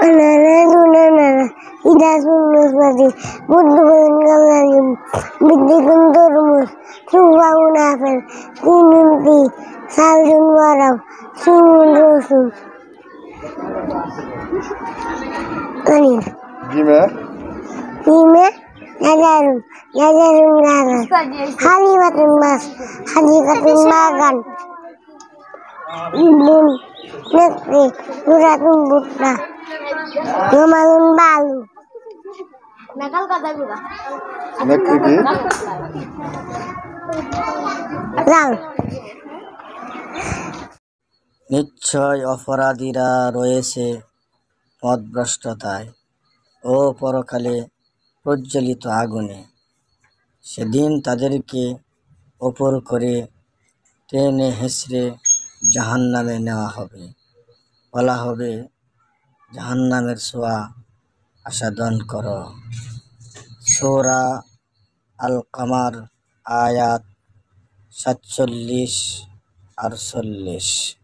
Anana dunana ida sunus mati buddhun galayum bidikun turmus suwaun afel tinunti salun warau sunun rusun anin Gime Yajarum garas Haliwatun mas Hadikatun magan Ibun Nekri Duratun butra Ngamalun balu Nakal kata juga Nekri ki Lang নিশ্চয় অপরাধীরা রয়েছে পথভ্রষ্টতায় ও পরকালে প্রজ্বলিত আগুনে। সেদিন তাদেরকে ওপর করে টেনে হেঁচড়ে জাহান্নামে নেওয়া হবে। বলা হবে, জাহান্নামের ছোঁয়া আস্বাদন করো। সূরা আল কামার আয়াত ৪৭ আর ৪০।